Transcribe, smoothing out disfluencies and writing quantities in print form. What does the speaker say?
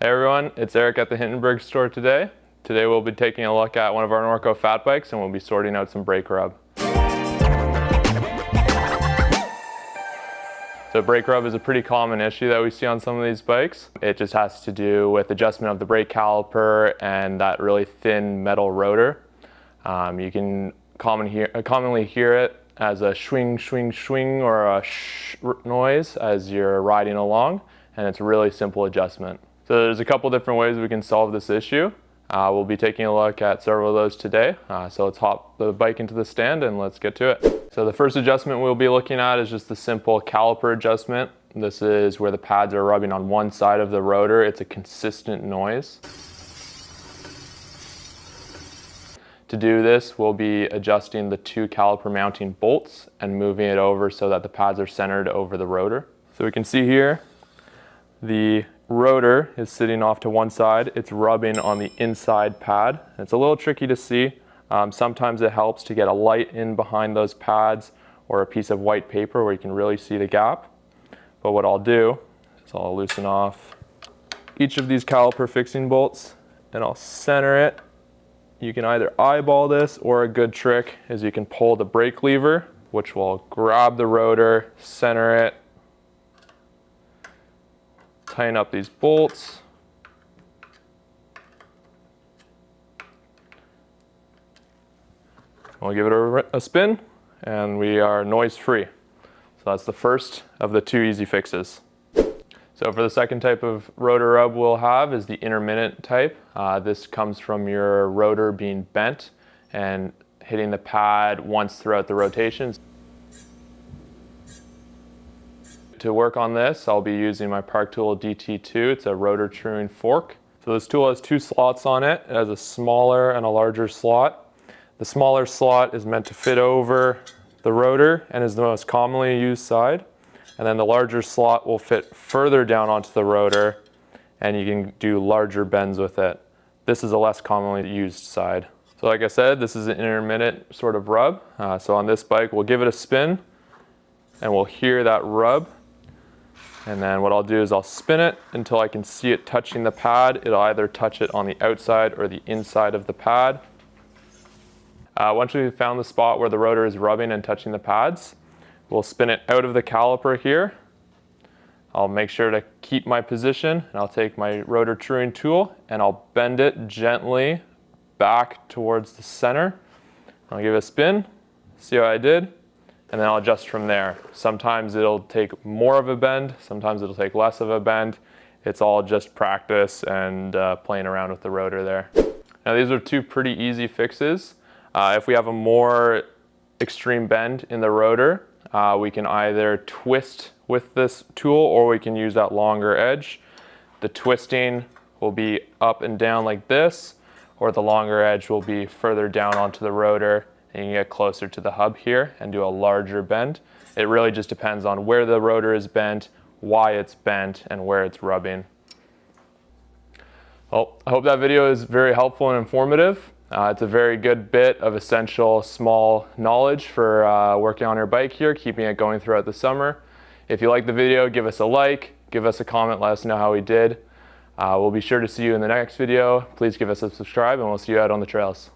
Hey everyone, it's Erik at the Hintonburg store today. Today we'll be taking a look at one of our Norco fat bikes and we'll be sorting out some brake rub. So brake rub is a pretty common issue that we see on some of these bikes. It just has to do with adjustment of the brake caliper and that really thin metal rotor. You can commonly hear it as a swing, swing, swing or a sh noise as you're riding along, and it's a really simple adjustment. So there's a couple different ways we can solve this issue. We'll be taking a look at several of those today. So let's hop the bike into the stand and let's get to it. So the first adjustment we'll be looking at is just the simple caliper adjustment. This is where the pads are rubbing on one side of the rotor. It's a consistent noise. To do this, we'll be adjusting the two caliper mounting bolts and moving it over so that the pads are centered over the rotor. So we can see here, the rotor is sitting off to one side. It's rubbing on the inside pad. It's a little tricky to see. Sometimes it helps to get a light in behind those pads or a piece of white paper where you can really see the gap. But what I'll do is I'll loosen off each of these caliper fixing bolts and I'll center it. You can either eyeball this, or a good trick is you can pull the brake lever, which will grab the rotor, center it, tighten up these bolts. We'll give it a spin and we are noise free. So that's the first of the two easy fixes. So for the second type of rotor rub we'll have is the intermittent type. This comes from your rotor being bent and hitting the pad once throughout the rotations. To work on this, I'll be using my Park Tool DT2. It's a rotor truing fork. So this tool has two slots on it. It has a smaller and a larger slot. The smaller slot is meant to fit over the rotor and is the most commonly used side. And then the larger slot will fit further down onto the rotor and you can do larger bends with it. This is a less commonly used side. So like I said, this is an intermittent sort of rub. So on this bike, we'll give it a spin and we'll hear that rub. And then what I'll do is I'll spin it until I can see it touching the pad. It'll either touch it on the outside or the inside of the pad. Once we've found the spot where the rotor is rubbing and touching the pads, we'll spin it out of the caliper here. I'll make sure to keep my position and I'll take my rotor truing tool and I'll bend it gently back towards the center. I'll give it a spin, see how I did, and then I'll adjust from there. Sometimes it'll take more of a bend, sometimes it'll take less of a bend. It's all just practice and playing around with the rotor there. Now these are two pretty easy fixes. If we have a more extreme bend in the rotor, we can either twist with this tool or we can use that longer edge. The twisting will be up and down like this, or the longer edge will be further down onto the rotor and you can get closer to the hub here and do a larger bend. It really just depends on where the rotor is bent, why it's bent, and where it's rubbing. Well, I hope that video is very helpful and informative. It's a very good bit of essential small knowledge for working on your bike here, keeping it going throughout the summer. If you like the video, give us a like, give us a comment, let us know how we did. We'll be sure to see you in the next video. Please give us a subscribe and we'll see you out on the trails.